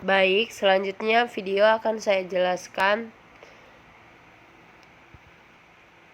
Baik, selanjutnya video akan saya jelaskan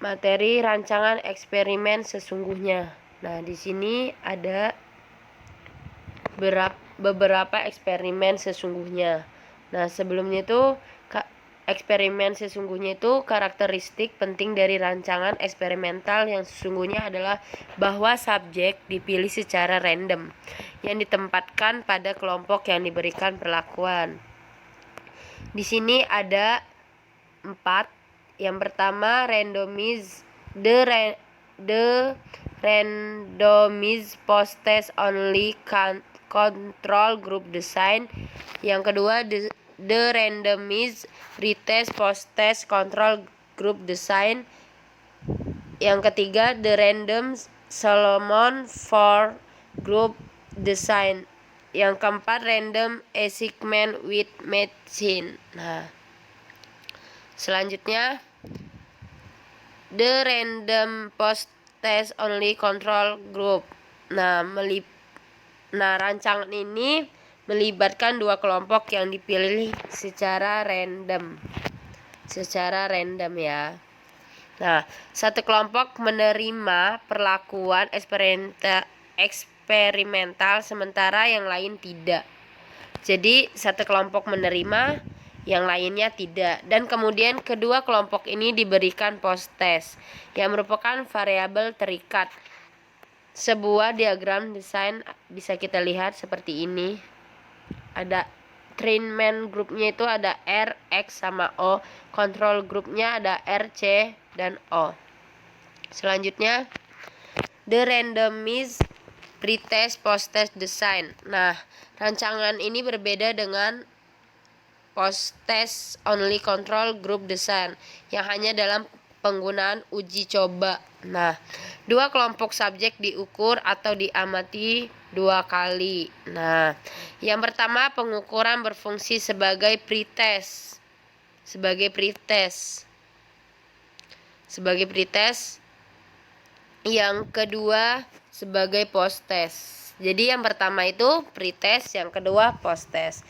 materi rancangan eksperimen sesungguhnya. Nah, di sini ada beberapa eksperimen sesungguhnya. Nah, sebelumnya itu eksperimen sesungguhnya itu karakteristik penting dari rancangan eksperimental yang sesungguhnya adalah bahwa subjek dipilih secara random yang ditempatkan pada kelompok yang diberikan perlakuan. Di sini ada 4. Yang pertama, the randomize post-test only control group design. Yang kedua, the randomize pretest post-test control group design. Yang ketiga, the random Solomon for group design. Yang keempat, random assignment with machine. Nah, selanjutnya, the random post test only control group. Nah, rancangan ini melibatkan 2 kelompok yang dipilih secara random. Ya. Nah, satu kelompok menerima perlakuan eksperimental sementara yang lain tidak. Jadi satu kelompok menerima, yang lainnya tidak. Dan kemudian kedua kelompok ini diberikan post-test yang merupakan variabel terikat. Sebuah diagram desain bisa kita lihat seperti ini. Ada trainment grupnya itu ada R, X, sama O. Control grupnya ada R, C, dan O. Selanjutnya, the randomized pretest post-test design. Nah, rancangan ini berbeda dengan post-test only control group design yang hanya dalam penggunaan uji coba. Nah, 2 kelompok subjek diukur atau diamati 2 kali. Nah, yang pertama pengukuran berfungsi sebagai pretest. Yang kedua sebagai post-test. Jadi yang pertama itu pretest, yang kedua post-test.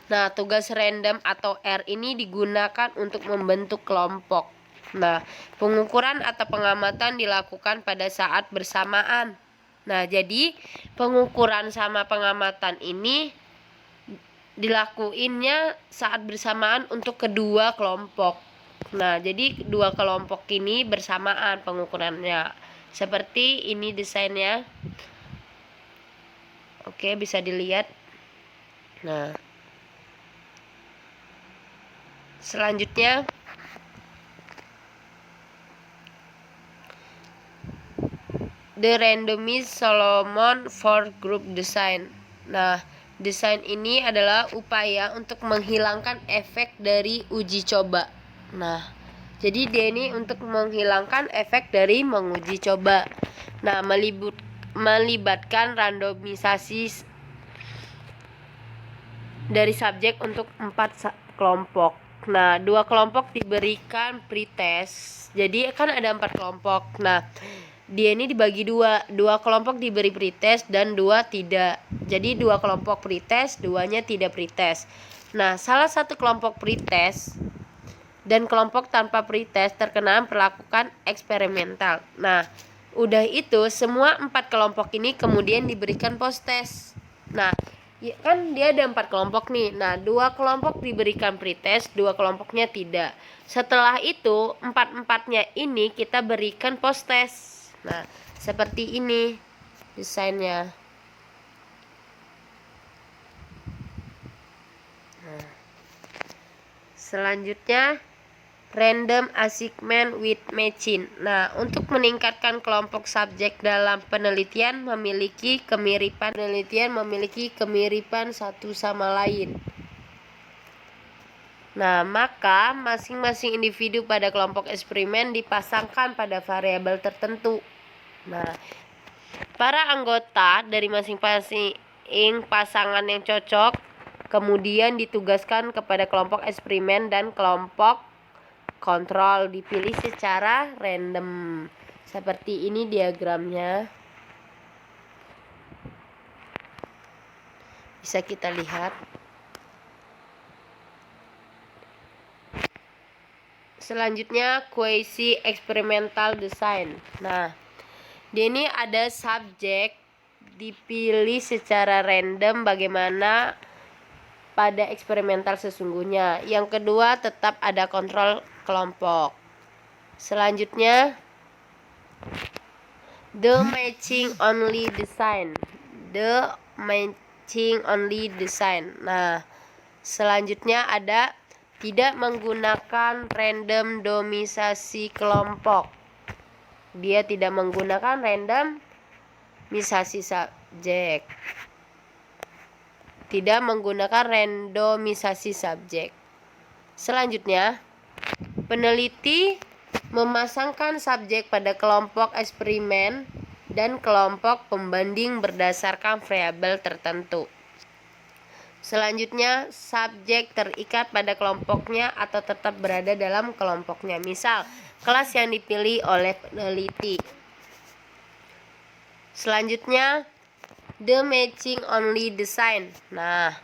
Nah, tugas random atau R ini digunakan untuk membentuk kelompok. Nah, pengukuran atau pengamatan dilakukan pada saat bersamaan. Nah, jadi pengukuran sama pengamatan ini dilakuinnya saat bersamaan untuk kedua kelompok. Nah, jadi 2 kelompok ini bersamaan pengukurannya. Seperti ini desainnya. Oke, bisa dilihat. Nah, selanjutnya the randomized Solomon for group design. Nah, desain ini adalah upaya untuk menghilangkan efek dari uji coba. Nah, jadi dia ini untuk menghilangkan efek dari menguji coba. Nah, melibatkan randomisasi dari subjek untuk 4 kelompok. Nah, 2 kelompok diberikan pretest. Jadi kan ada 4 kelompok. Nah, dia ini dibagi 2 kelompok diberi pretest dan 2 tidak. Jadi 2 kelompok pretest, 2-nya tidak pretest. Nah, salah satu kelompok pretest dan kelompok tanpa pretest terkena perlakuan eksperimental. Nah, udah itu semua 4 kelompok ini kemudian diberikan post-test. Nah, ya kan dia ada 4 kelompok nih. Nah, 2 kelompok diberikan pretest, 2 kelompoknya tidak. Setelah itu 4-4-nya ini kita berikan post-test. Nah, seperti ini desainnya. Nah, selanjutnya random assignment with matching. Nah, untuk meningkatkan kelompok subjek dalam penelitian memiliki kemiripan satu sama lain. Nah, maka masing-masing individu pada kelompok eksperimen dipasangkan pada variabel tertentu. Nah, para anggota dari masing-masing pasangan yang cocok kemudian ditugaskan kepada kelompok eksperimen dan kelompok kontrol dipilih secara random. Seperti ini diagramnya. Bisa kita lihat. Selanjutnya quasi experimental design. Nah, dia ini ada subjek dipilih secara random bagaimana pada eksperimental sesungguhnya. Yang kedua, tetap ada kontrol kelompok. Selanjutnya, the matching only design. The matching only design. Nah, selanjutnya ada tidak menggunakan randomisasi kelompok. Dia tidak menggunakan randomisasi subjek. Tidak menggunakan randomisasi subjek. Selanjutnya, peneliti memasangkan subjek pada kelompok eksperimen dan kelompok pembanding berdasarkan variabel tertentu. Selanjutnya, subjek terikat pada kelompoknya atau tetap berada dalam kelompoknya. Misal, kelas yang dipilih oleh peneliti. Selanjutnya, the matching only design. Nah,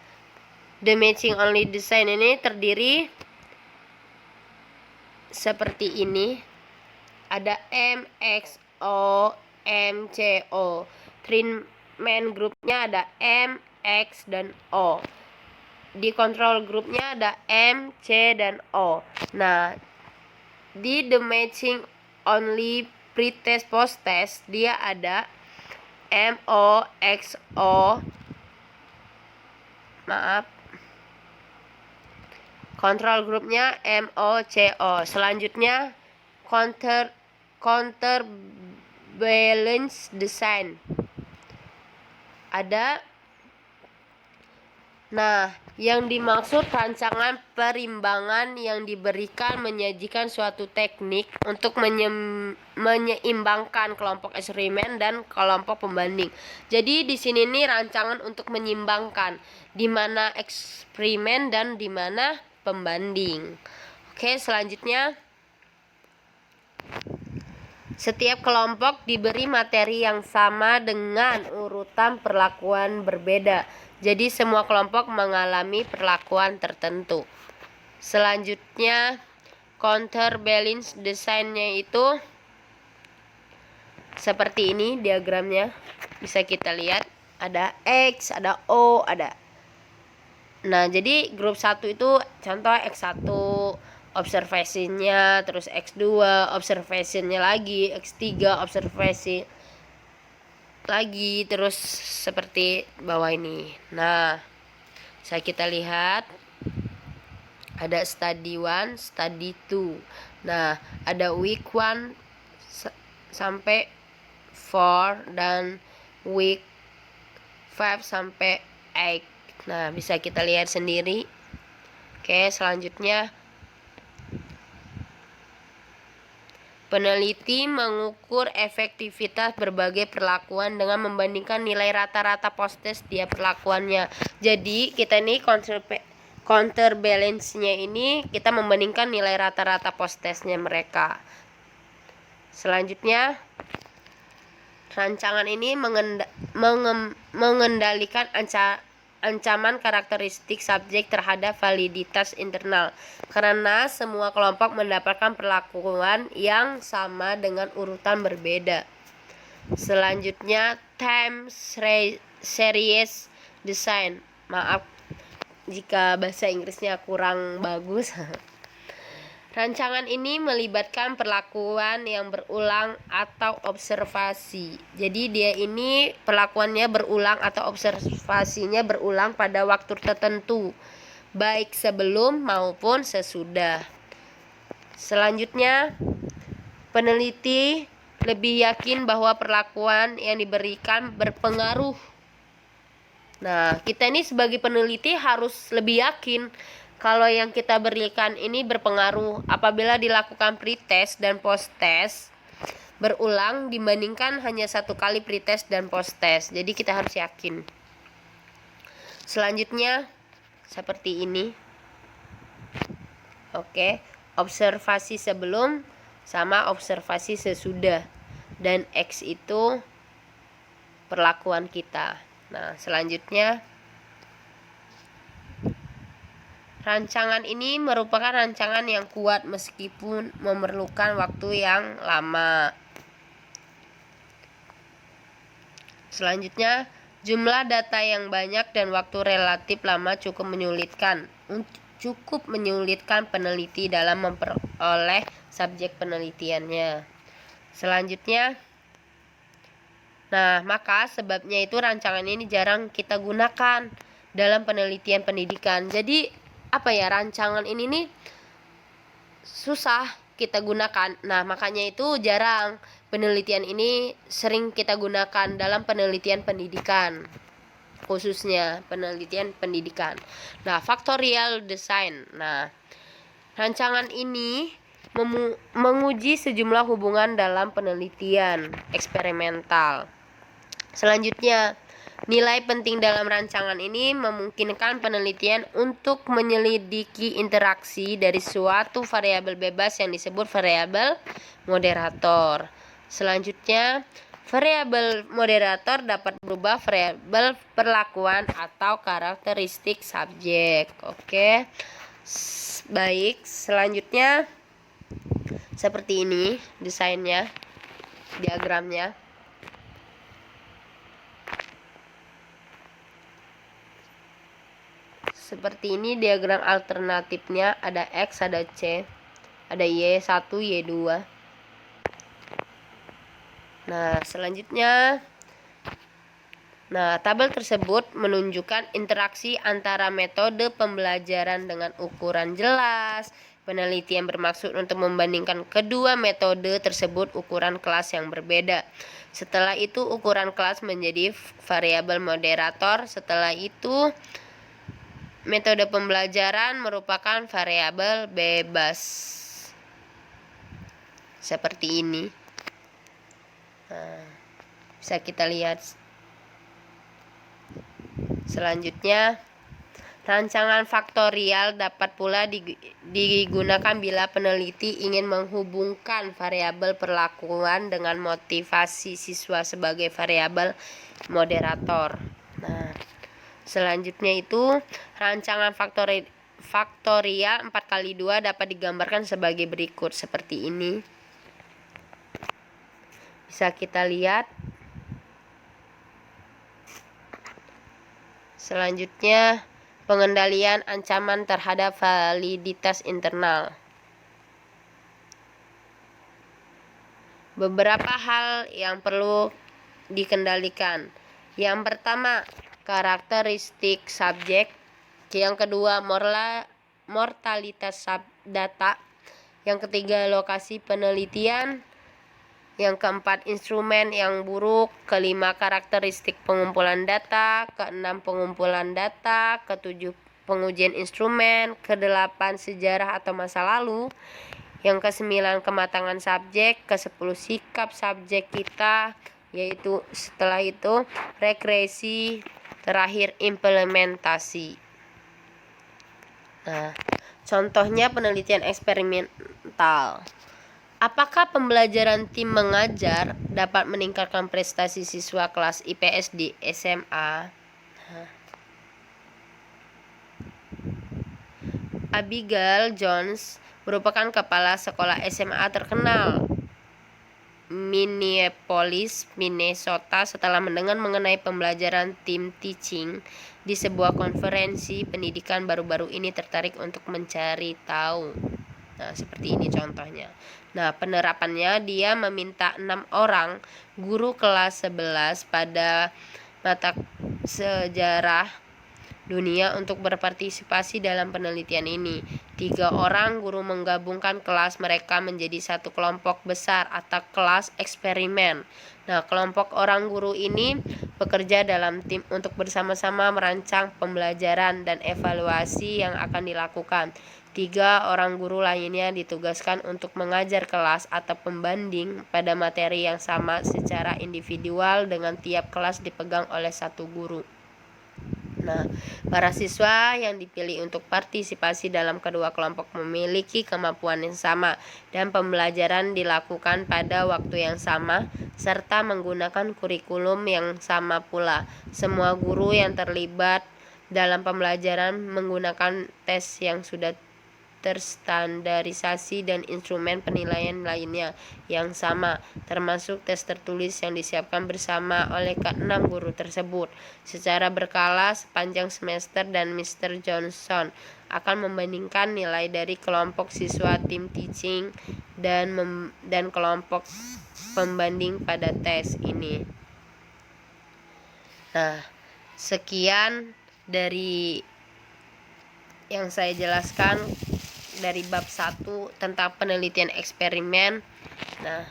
the matching only design ini terdiri seperti ini. Ada M, X, O, M, C, O. Treatment grupnya ada M, X, dan O. Di control grupnya ada M, C, dan O. Nah, di the matching only pretest posttest dia ada M, O, X, O. Maaf. Control grupnya M, O, C, O. Selanjutnya counterbalance design. Ada. Nah, yang dimaksud rancangan perimbangan yang diberikan menyajikan suatu teknik untuk menyeimbangkan kelompok eksperimen dan kelompok pembanding. Jadi di sini nih rancangan untuk menyimbangkan di mana eksperimen dan di mana pembanding. Oke, selanjutnya setiap kelompok diberi materi yang sama dengan urutan perlakuan berbeda. Jadi semua kelompok mengalami perlakuan tertentu. Selanjutnya counterbalance desainnya itu seperti ini diagramnya. Bisa kita lihat ada X, ada O, ada. Nah, jadi grup 1 itu contoh X1 observasinya, terus X2 observasinya lagi, X3 observasi lagi, terus seperti bawah ini. Nah, bisa kita lihat ada study 1, study 2. Nah, ada week 1 sampai 4 dan week 5 sampai 8. Nah, bisa kita lihat sendiri. Oke, selanjutnya peneliti mengukur efektivitas berbagai perlakuan dengan membandingkan nilai rata-rata posttest tiap perlakuannya. Jadi kita ini counterbalance-nya ini kita membandingkan nilai rata-rata posttestnya mereka. Selanjutnya rancangan ini mengendalikan ancaman karakteristik subjek terhadap validitas internal karena semua kelompok mendapatkan perlakuan yang sama dengan urutan berbeda. Selanjutnya time series design. Maaf jika bahasa Inggrisnya kurang bagus. Rancangan ini melibatkan perlakuan yang berulang atau observasi. Jadi dia ini perlakuannya berulang atau observasinya berulang pada waktu tertentu, baik sebelum maupun sesudah. Selanjutnya, peneliti lebih yakin bahwa perlakuan yang diberikan berpengaruh. Nah, kita ini sebagai peneliti harus lebih yakin kalau yang kita berikan ini berpengaruh apabila dilakukan pretest dan posttest berulang dibandingkan hanya satu kali pretest dan posttest. Jadi kita harus yakin. Selanjutnya seperti ini. Oke, observasi sebelum sama observasi sesudah. Dan X itu perlakuan kita. Nah, selanjutnya Rancangan ini merupakan rancangan yang kuat meskipun memerlukan waktu yang lama. Selanjutnya, jumlah data yang banyak dan waktu relatif lama cukup menyulitkan peneliti dalam memperoleh subjek penelitiannya. Selanjutnya, maka sebabnya itu rancangan ini jarang kita gunakan dalam penelitian pendidikan. Jadi rancangan ini nih susah kita gunakan. Makanya itu jarang penelitian ini sering kita gunakan dalam penelitian pendidikan, khususnya penelitian pendidikan. Factorial design. Rancangan ini menguji sejumlah hubungan dalam penelitian eksperimental. Selanjutnya, nilai penting dalam rancangan ini memungkinkan penelitian untuk menyelidiki interaksi dari suatu variabel bebas yang disebut variabel moderator. Selanjutnya, variabel moderator dapat berubah variabel perlakuan atau karakteristik subjek. Oke. Baik, selanjutnya seperti ini desainnya, diagramnya. Seperti ini diagram alternatifnya, ada X, ada C, ada Y1, Y2. Selanjutnya, tabel tersebut menunjukkan interaksi antara metode pembelajaran dengan ukuran jelas. Penelitian bermaksud untuk membandingkan kedua metode tersebut ukuran kelas yang berbeda. Setelah itu ukuran kelas menjadi variabel moderator. Setelah itu metode pembelajaran merupakan variabel bebas. Seperti ini. Bisa kita lihat. Selanjutnya, rancangan faktorial dapat pula digunakan bila peneliti ingin menghubungkan variabel perlakuan dengan motivasi siswa sebagai variabel moderator. Selanjutnya itu, rancangan faktorial 4x2 dapat digambarkan sebagai berikut, seperti ini. Bisa kita lihat. Selanjutnya, pengendalian ancaman terhadap validitas internal. Beberapa hal yang perlu dikendalikan. Yang pertama, karakteristik subjek. Yang kedua, mortalitas data. Yang ketiga, lokasi penelitian. Yang keempat, instrumen yang buruk. Kelima, karakteristik pengumpulan data. Keenam, pengumpulan data. Ketujuh, pengujian instrumen. Kedelapan, sejarah atau masa lalu. Yang kesembilan, kematangan subjek. Kesepuluh, sikap subjek kita, yaitu setelah itu regresi. Terakhir, implementasi. Contohnya penelitian eksperimental. Apakah pembelajaran tim mengajar dapat meningkatkan prestasi siswa kelas IPS di SMA? Abigail Jones merupakan kepala sekolah SMA terkenal Minneapolis, Minnesota. Setelah mendengar mengenai pembelajaran tim teaching di sebuah konferensi pendidikan baru-baru ini, tertarik untuk mencari tahu. Seperti ini contohnya. Penerapannya, dia meminta 6 orang guru kelas 11 pada mata sejarah dunia untuk berpartisipasi dalam penelitian ini. 3 orang guru menggabungkan kelas mereka menjadi satu kelompok besar atau kelas eksperimen. Kelompok orang guru ini bekerja dalam tim untuk bersama-sama merancang pembelajaran dan evaluasi yang akan dilakukan. 3 orang guru lainnya ditugaskan untuk mengajar kelas atau pembanding pada materi yang sama secara individual dengan tiap kelas dipegang oleh satu guru. Para siswa yang dipilih untuk partisipasi dalam kedua kelompok memiliki kemampuan yang sama dan pembelajaran dilakukan pada waktu yang sama serta menggunakan kurikulum yang sama pula. Semua guru yang terlibat dalam pembelajaran menggunakan tes yang sudah terstandarisasi dan instrumen penilaian lainnya yang sama, termasuk tes tertulis yang disiapkan bersama oleh ke-6 guru tersebut secara berkala sepanjang semester, dan Mr. Johnson akan membandingkan nilai dari kelompok siswa tim teaching dan kelompok pembanding pada tes ini. Nah, sekian dari yang saya jelaskan dari bab 1 tentang penelitian eksperimen. Nah,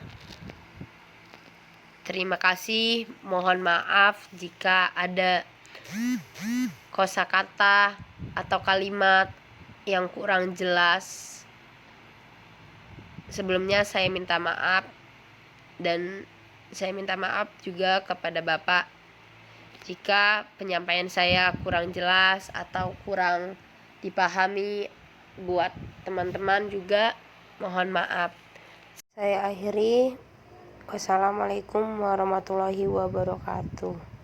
terima kasih. Mohon maaf jika ada kosakata atau kalimat yang kurang jelas. Sebelumnya saya minta maaf, dan saya minta maaf juga kepada Bapak jika penyampaian saya kurang jelas atau kurang dipahami. Buat teman-teman juga mohon maaf. Saya akhiri. Wassalamualaikum warahmatullahi wabarakatuh.